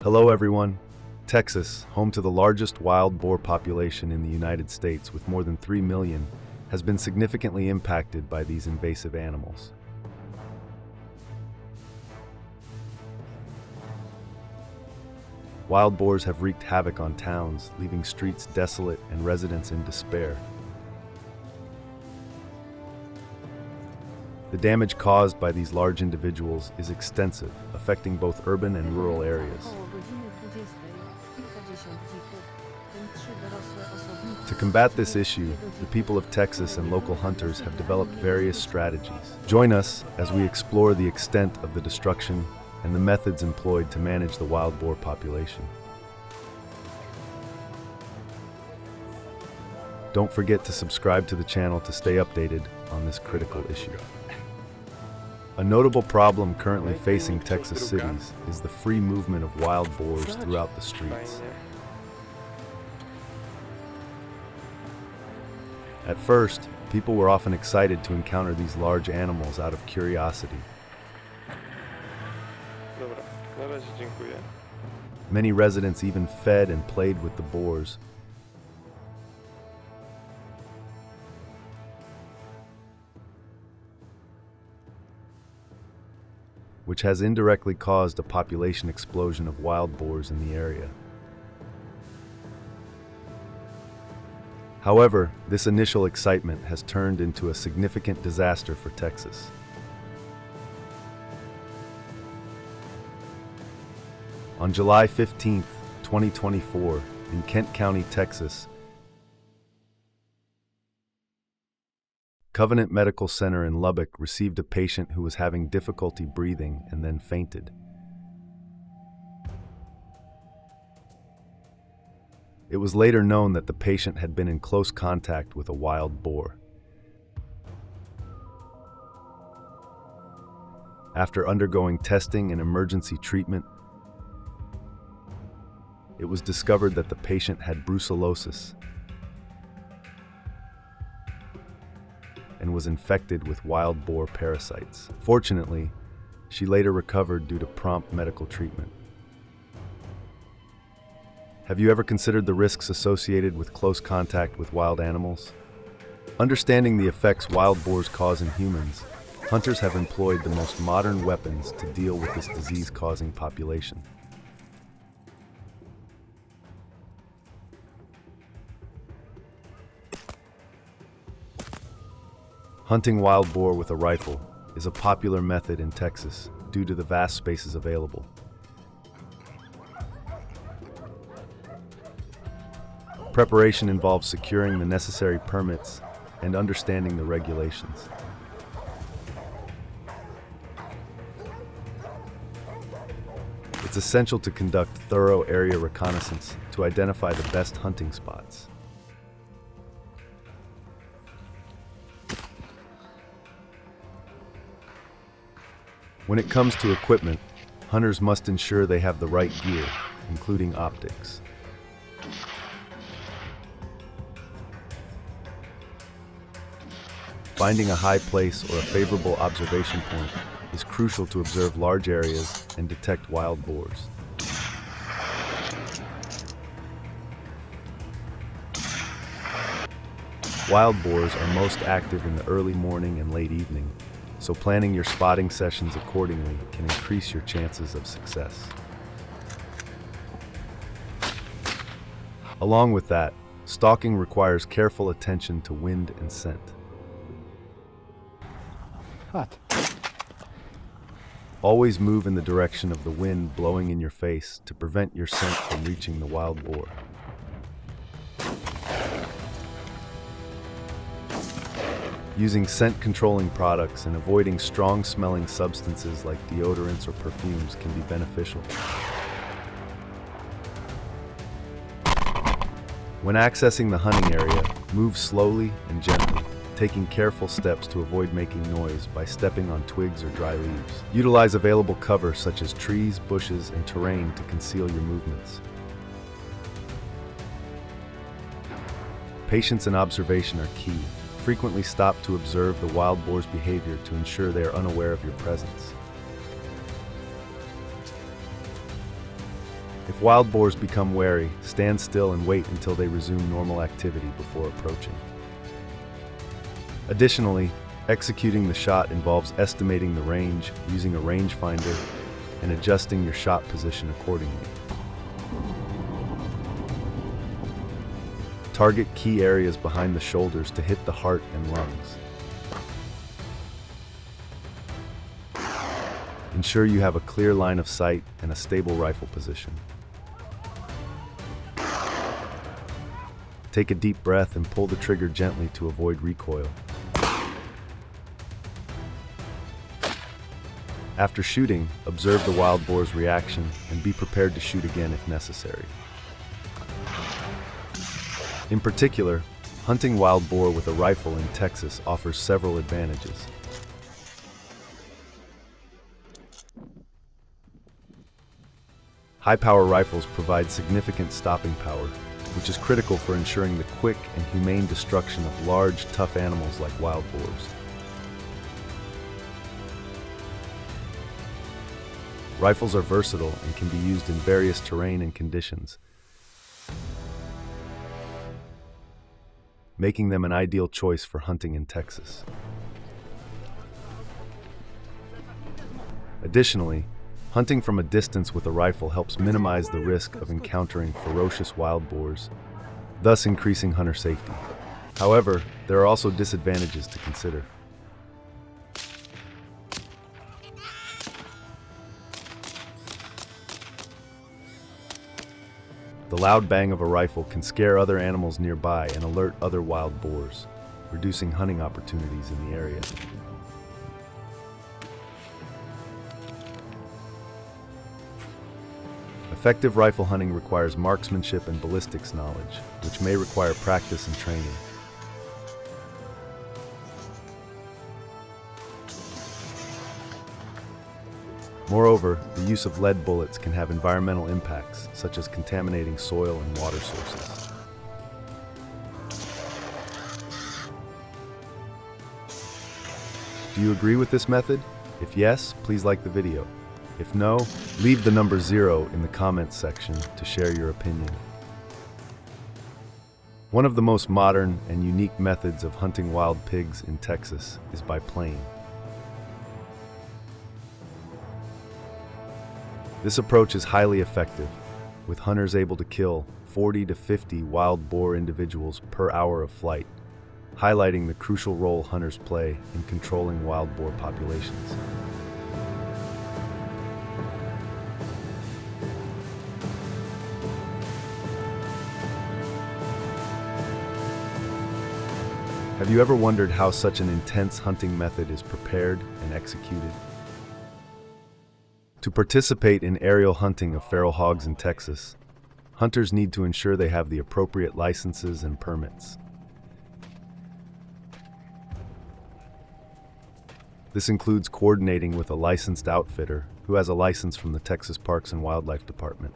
Hello everyone. Texas, home to the largest wild boar population in the United States with more than 3 million, has been significantly impacted by these invasive animals. Wild boars have wreaked havoc on towns, leaving streets desolate and residents in despair. The damage caused by these large individuals is extensive, affecting both urban and rural areas. To combat this issue, the people of Texas and local hunters have developed various strategies. Join us as we explore the extent of the destruction and the methods employed to manage the wild boar population. Don't forget to subscribe to the channel to stay updated on this critical issue. A notable problem currently facing Texas cities is the free movement of wild boars throughout the streets. At first, people were often excited to encounter these large animals out of curiosity. Many residents even fed and played with the boars. Which has indirectly caused a population explosion of wild boars in the area. However, this initial excitement has turned into a significant disaster for Texas. On July 15, 2024, in Kent County, Texas, Covenant Medical Center in Lubbock received a patient who was having difficulty breathing and then fainted. It was later known that the patient had been in close contact with a wild boar. After undergoing testing and emergency treatment, it was discovered that the patient had brucellosis and was infected with wild boar parasites. Fortunately, she later recovered due to prompt medical treatment. Have you ever considered the risks associated with close contact with wild animals? Understanding the effects wild boars cause in humans, hunters have employed the most modern weapons to deal with this disease-causing population. Hunting wild boar with a rifle is a popular method in Texas due to the vast spaces available. Preparation involves securing the necessary permits and understanding the regulations. It's essential to conduct thorough area reconnaissance to identify the best hunting spots. When it comes to equipment, hunters must ensure they have the right gear, including optics. Finding a high place or a favorable observation point is crucial to observe large areas and detect wild boars. Wild boars are most active in the early morning and late evening, so planning your spotting sessions accordingly can increase your chances of success. Along with that, stalking requires careful attention to wind and scent. Hot. Always move in the direction of the wind blowing in your face to prevent your scent from reaching the wild boar. Using scent-controlling products and avoiding strong-smelling substances like deodorants or perfumes can be beneficial. When accessing the hunting area, move slowly and gently, taking careful steps to avoid making noise by stepping on twigs or dry leaves. Utilize available cover such as trees, bushes, and terrain to conceal your movements. Patience and observation are key. Frequently stop to observe the wild boar's behavior to ensure they are unaware of your presence. If wild boars become wary, stand still and wait until they resume normal activity before approaching. Additionally, executing the shot involves estimating the range, using a rangefinder, and adjusting your shot position accordingly. Target key areas behind the shoulders to hit the heart and lungs. Ensure you have a clear line of sight and a stable rifle position. Take a deep breath and pull the trigger gently to avoid recoil. After shooting, observe the wild boar's reaction and be prepared to shoot again if necessary. In particular, hunting wild boar with a rifle in Texas offers several advantages. High-power rifles provide significant stopping power, which is critical for ensuring the quick and humane destruction of large, tough animals like wild boars. Rifles are versatile and can be used in various terrain and conditions, making them an ideal choice for hunting in Texas. Additionally, hunting from a distance with a rifle helps minimize the risk of encountering ferocious wild boars, thus increasing hunter safety. However, there are also disadvantages to consider. The loud bang of a rifle can scare other animals nearby and alert other wild boars, reducing hunting opportunities in the area. Effective rifle hunting requires marksmanship and ballistics knowledge, which may require practice and training. Moreover, the use of lead bullets can have environmental impacts, such as contaminating soil and water sources. Do you agree with this method? If yes, please like the video. If no, leave the number 0 in the comments section to share your opinion. One of the most modern and unique methods of hunting wild pigs in Texas is by plane. This approach is highly effective, with hunters able to kill 40 to 50 wild boar individuals per hour of flight, highlighting the crucial role hunters play in controlling wild boar populations. Have you ever wondered how such an intense hunting method is prepared and executed? To participate in aerial hunting of feral hogs in Texas, hunters need to ensure they have the appropriate licenses and permits. This includes coordinating with a licensed outfitter who has a license from the Texas Parks and Wildlife Department.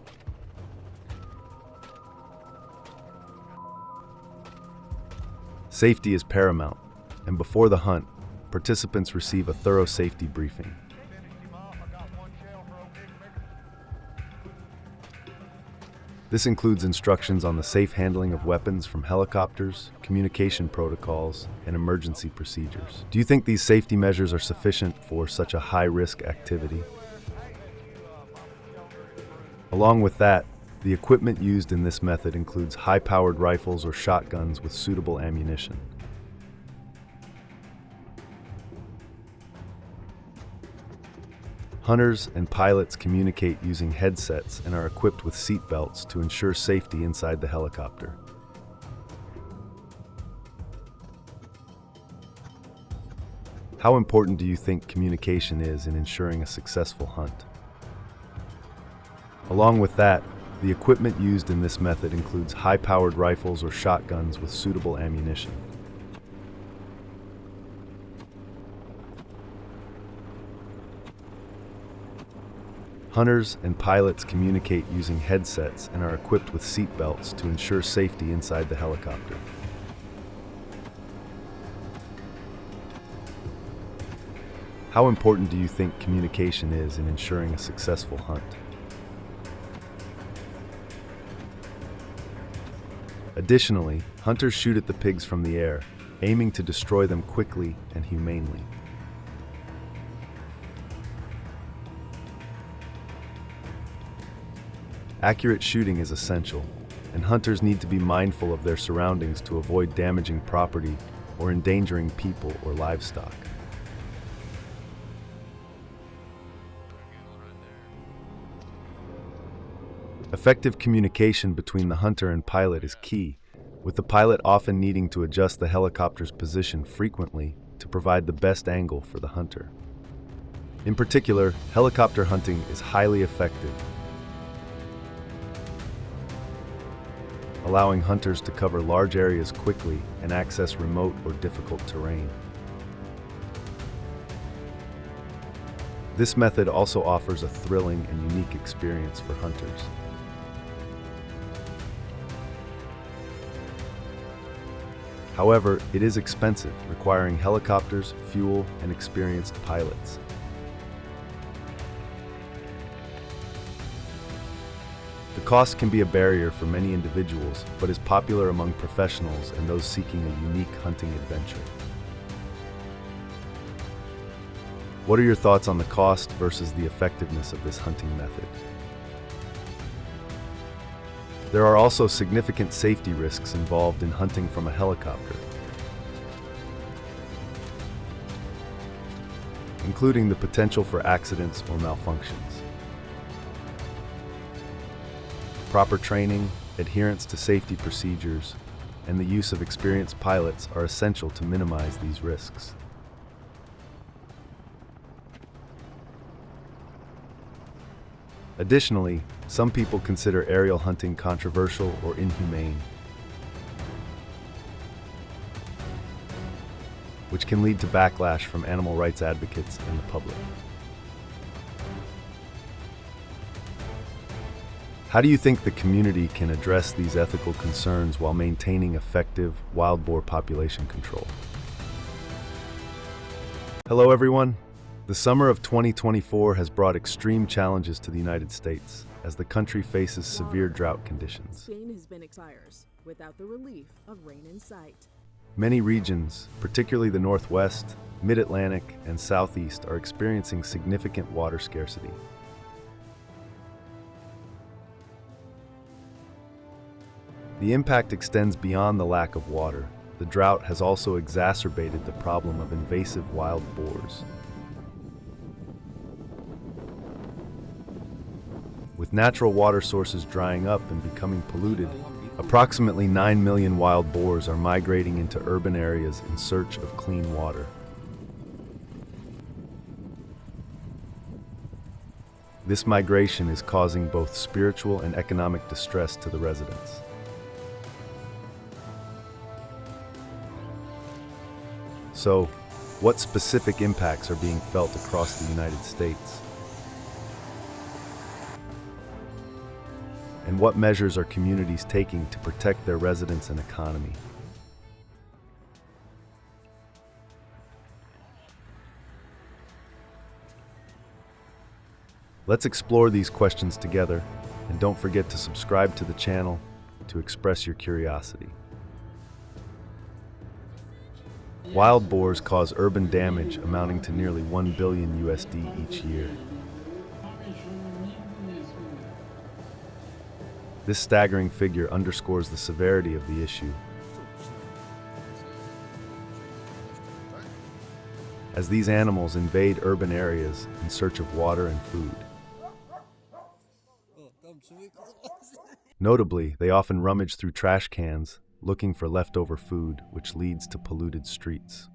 Safety is paramount, and before the hunt, participants receive a thorough safety briefing. This includes instructions on the safe handling of weapons from helicopters, communication protocols, and emergency procedures. Do you think these safety measures are sufficient for such a high-risk activity? Along with that, the equipment used in this method includes high-powered rifles or shotguns with suitable ammunition. Hunters and pilots communicate using headsets and are equipped with seat belts to ensure safety inside the helicopter. How important do you think communication is in ensuring a successful hunt? Along with that, the equipment used in this method includes high-powered rifles or shotguns with suitable ammunition. Hunters and pilots communicate using headsets and are equipped with seat belts to ensure safety inside the helicopter. How important do you think communication is in ensuring a successful hunt? Additionally, hunters shoot at the pigs from the air, aiming to destroy them quickly and humanely. Accurate shooting is essential, and hunters need to be mindful of their surroundings to avoid damaging property or endangering people or livestock. Effective communication between the hunter and pilot is key, with the pilot often needing to adjust the helicopter's position frequently to provide the best angle for the hunter. In particular, helicopter hunting is highly effective, allowing hunters to cover large areas quickly and access remote or difficult terrain. This method also offers a thrilling and unique experience for hunters. However, it is expensive, requiring helicopters, fuel, and experienced pilots. The cost can be a barrier for many individuals, but is popular among professionals and those seeking a unique hunting adventure. What are your thoughts on the cost versus the effectiveness of this hunting method? There are also significant safety risks involved in hunting from a helicopter, including the potential for accidents or malfunctions. Proper training, adherence to safety procedures, and the use of experienced pilots are essential to minimize these risks. Additionally, some people consider aerial hunting controversial or inhumane, which can lead to backlash from animal rights advocates and the public. How do you think the community can address these ethical concerns while maintaining effective wild boar population control? Hello everyone. The summer of 2024 has brought extreme challenges to the United States as the country faces severe drought conditions. Spain has been expires without the relief of rain in sight. Many regions, particularly the Northwest, Mid-Atlantic, and Southeast, are experiencing significant water scarcity. The impact extends beyond the lack of water. The drought has also exacerbated the problem of invasive wild boars. With natural water sources drying up and becoming polluted, approximately 9 million wild boars are migrating into urban areas in search of clean water. This migration is causing both spiritual and economic distress to the residents. So, what specific impacts are being felt across the United States? And what measures are communities taking to protect their residents and economy? Let's explore these questions together, and don't forget to subscribe to the channel to express your curiosity. Wild boars cause urban damage amounting to nearly $1 billion USD each year. This staggering figure underscores the severity of the issue, as these animals invade urban areas in search of water and food. Notably, they often rummage through trash cans, looking for leftover food, which leads to polluted streets.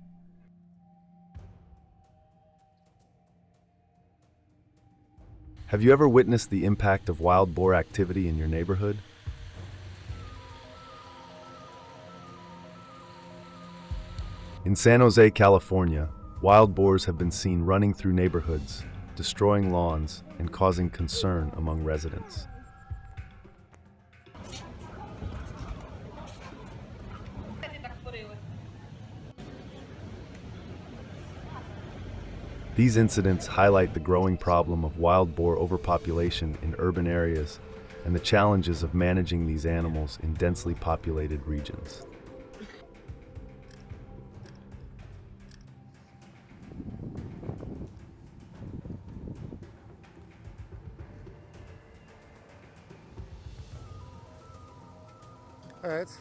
Have you ever witnessed the impact of wild boar activity in your neighborhood? In San Jose, California, wild boars have been seen running through neighborhoods, destroying lawns, and causing concern among residents. These incidents highlight the growing problem of wild boar overpopulation in urban areas and the challenges of managing these animals in densely populated regions.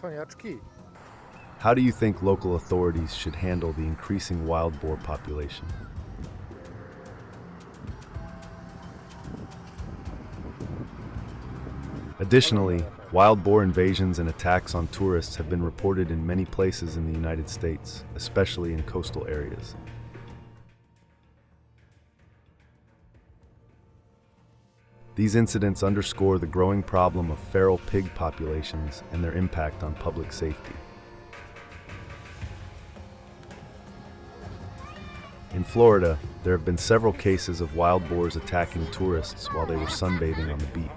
Cwaniaczki. How do you think local authorities should handle the increasing wild boar population? Additionally, wild boar invasions and attacks on tourists have been reported in many places in the United States, especially in coastal areas. These incidents underscore the growing problem of feral pig populations and their impact on public safety. In Florida, there have been several cases of wild boars attacking tourists while they were sunbathing on the beach.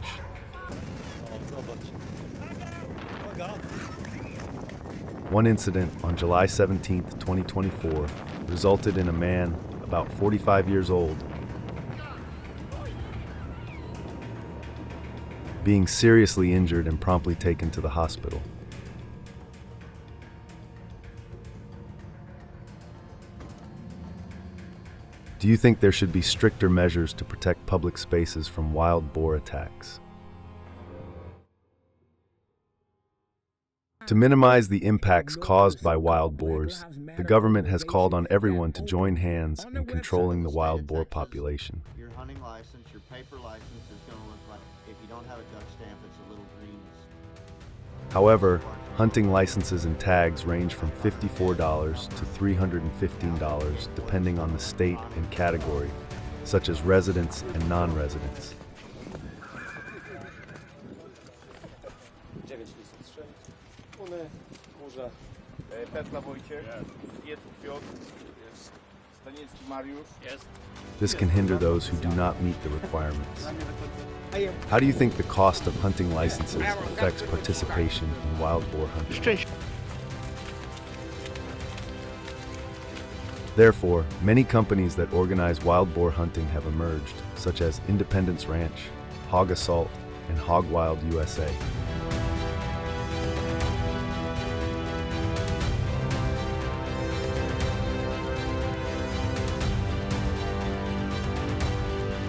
One incident on July 17, 2024, resulted in a man about 45 years old being seriously injured and promptly taken to the hospital. Do you think there should be stricter measures to protect public spaces from wild boar attacks? To minimize the impacts caused by wild boars, the government has called on everyone to join hands in controlling the wild boar population. Your hunting license, your paper license is going to look like, if you don't have a Dutch stamp, it's a little green. However, hunting licenses and tags range from $54 to $315 depending on the state and category, such as residents and non-residents. This can hinder those who do not meet the requirements. How do you think the cost of hunting licenses affects participation in wild boar hunting? Therefore, many companies that organize wild boar hunting have emerged, such as Independence Ranch, Hog Assault, and Hog Wild USA.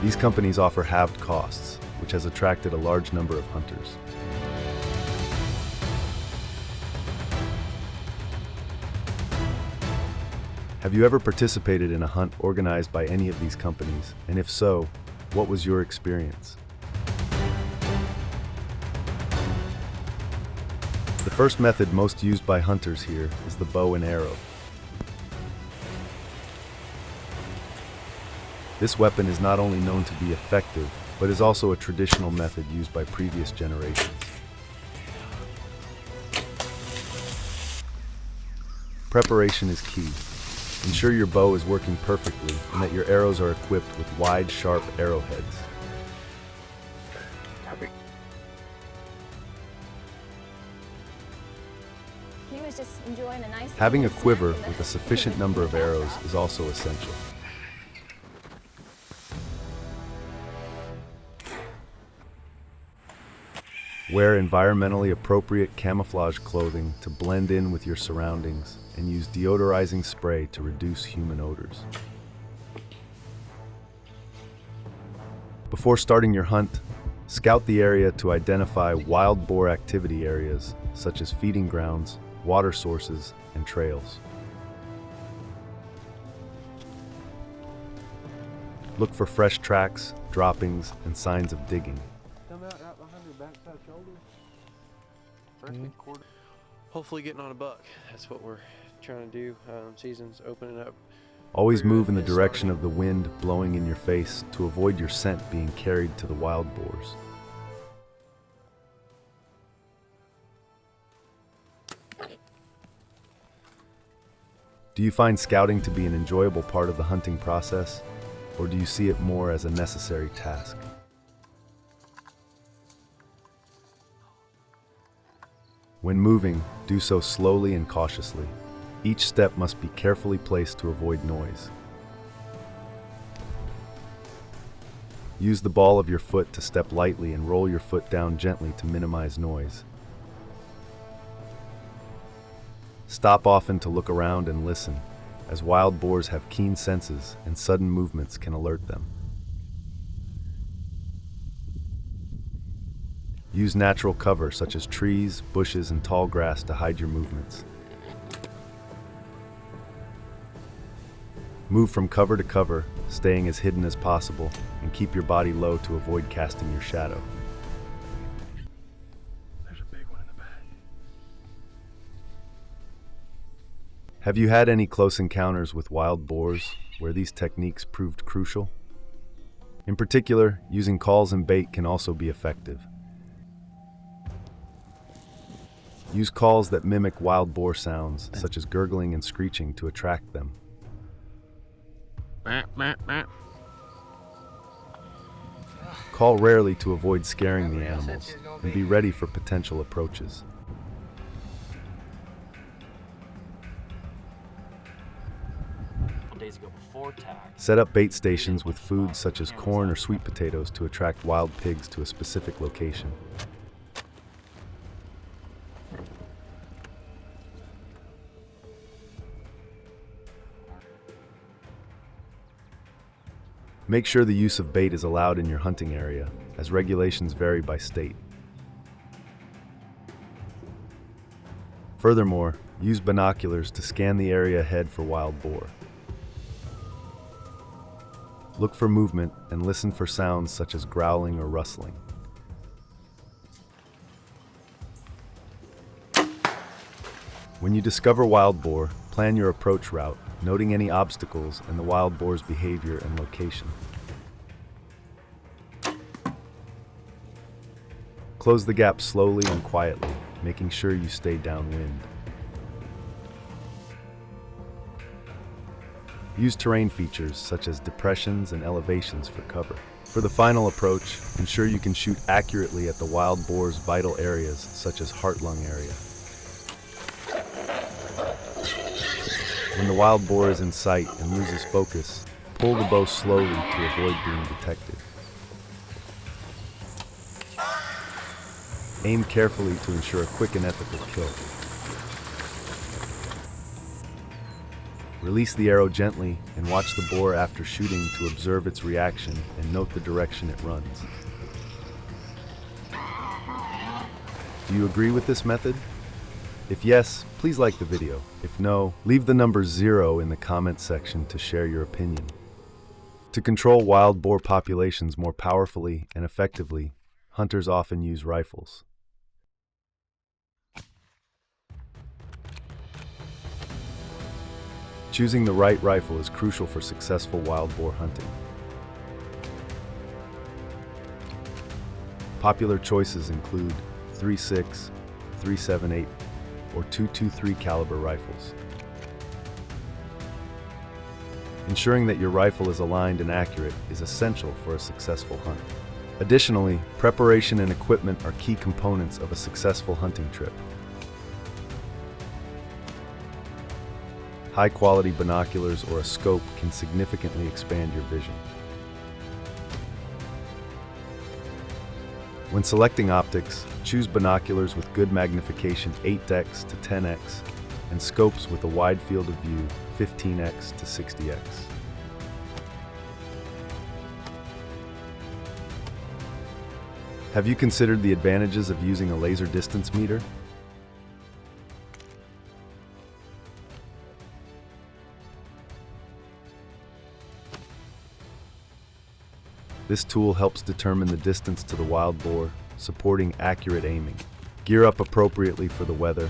These companies offer halved costs, which has attracted a large number of hunters. Have you ever participated in a hunt organized by any of these companies? And if so, what was your experience? The first method most used by hunters here is the bow and arrow. This weapon is not only known to be effective, but is also a traditional method used by previous generations. Preparation is key. Ensure your bow is working perfectly and that your arrows are equipped with wide, sharp arrowheads. He was just enjoying a nice Having a quiver with a sufficient number of arrows is also essential. Wear environmentally appropriate camouflage clothing to blend in with your surroundings, and use deodorizing spray to reduce human odors. Before starting your hunt, scout the area to identify wild boar activity areas such as feeding grounds, water sources, and trails. Look for fresh tracks, droppings, and signs of digging. Come out right behind your backside shoulder. First quarter. Hopefully getting on a buck. That's what we're trying to do. Season's opening up. Always move in the direction of the wind blowing in your face to avoid your scent being carried to the wild boars. Do you find scouting to be an enjoyable part of the hunting process, or do you see it more as a necessary task? When moving, do so slowly and cautiously. Each step must be carefully placed to avoid noise. Use the ball of your foot to step lightly and roll your foot down gently to minimize noise. Stop often to look around and listen, as wild boars have keen senses and sudden movements can alert them. Use natural cover such as trees, bushes, and tall grass to hide your movements. Move from cover to cover, staying as hidden as possible, and keep your body low to avoid casting your shadow. There's a big one in the back. Have you had any close encounters with wild boars where these techniques proved crucial? In particular, using calls and bait can also be effective. Use calls that mimic wild boar sounds, such as gurgling and screeching, to attract them. Call rarely to avoid scaring the animals, and be ready for potential approaches. Days ago before tag. Set up bait stations with foods such as corn or sweet potatoes to attract wild pigs to a specific location. Make sure the use of bait is allowed in your hunting area, as regulations vary by state. Furthermore, use binoculars to scan the area ahead for wild boar. Look for movement and listen for sounds such as growling or rustling. When you discover wild boar, plan your approach route, noting any obstacles and the wild boar's behavior and location. Close the gap slowly and quietly, making sure you stay downwind. Use terrain features such as depressions and elevations for cover. For the final approach, ensure you can shoot accurately at the wild boar's vital areas such as heart-lung area. When the wild boar is in sight and loses focus, pull the bow slowly to avoid being detected. Aim carefully to ensure a quick and ethical kill. Release the arrow gently and watch the boar after shooting to observe its reaction and note the direction it runs. Do you agree with this method? If yes, please like the video. If no, leave the number 0 in the comment section to share your opinion. To control wild boar populations more powerfully and effectively, hunters often use rifles. Choosing the right rifle is crucial for successful wild boar hunting. Popular choices include .36, .378, or .223 caliber rifles. Ensuring that your rifle is aligned and accurate is essential for a successful hunt. Additionally, preparation and equipment are key components of a successful hunting trip. High-quality binoculars or a scope can significantly expand your vision. When selecting optics, choose binoculars with good magnification 8x to 10x and scopes with a wide field of view 15x to 60x. Have you considered the advantages of using a laser distance meter? This tool helps determine the distance to the wild boar, supporting accurate aiming. Gear up appropriately for the weather,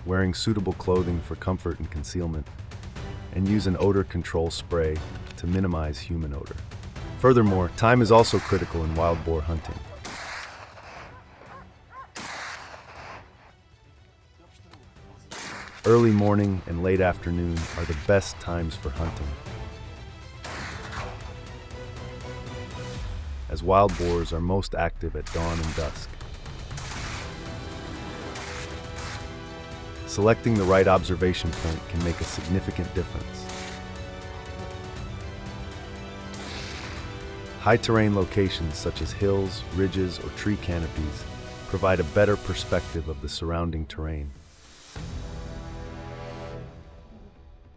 wearing suitable clothing for comfort and concealment, and use an odor control spray to minimize human odor. Furthermore, time is also critical in wild boar hunting. Early morning and late afternoon are the best times for hunting, as wild boars are most active at dawn and dusk. Selecting the right observation point can make a significant difference. High-terrain locations such as hills, ridges, or tree canopies provide a better perspective of the surrounding terrain.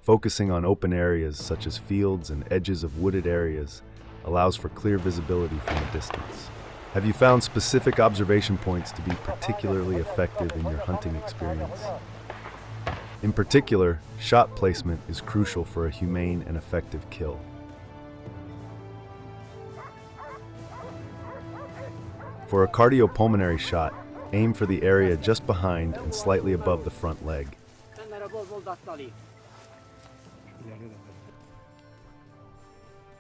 Focusing on open areas such as fields and edges of wooded areas allows for clear visibility from a distance. Have you found specific observation points to be particularly effective in your hunting experience? In particular, shot placement is crucial for a humane and effective kill. For a cardiopulmonary shot, aim for the area just behind and slightly above the front leg.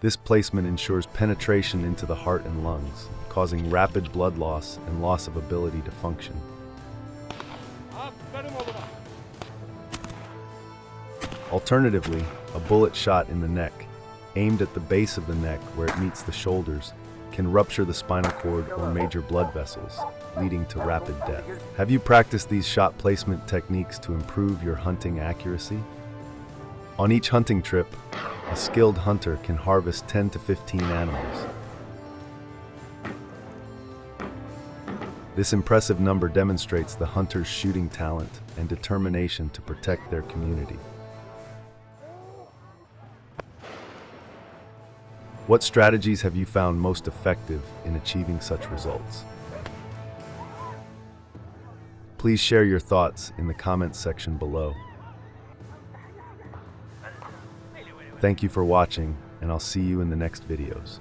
This placement ensures penetration into the heart and lungs, causing rapid blood loss and loss of ability to function. Alternatively, a bullet shot in the neck, aimed at the base of the neck where it meets the shoulders, can rupture the spinal cord or major blood vessels, leading to rapid death. Have you practiced these shot placement techniques to improve your hunting accuracy? On each hunting trip, a skilled hunter can harvest 10 to 15 animals. This impressive number demonstrates the hunter's shooting talent and determination to protect their community. What strategies have you found most effective in achieving such results? Please share your thoughts in the comments section below. Thank you for watching, and I'll see you in the next videos.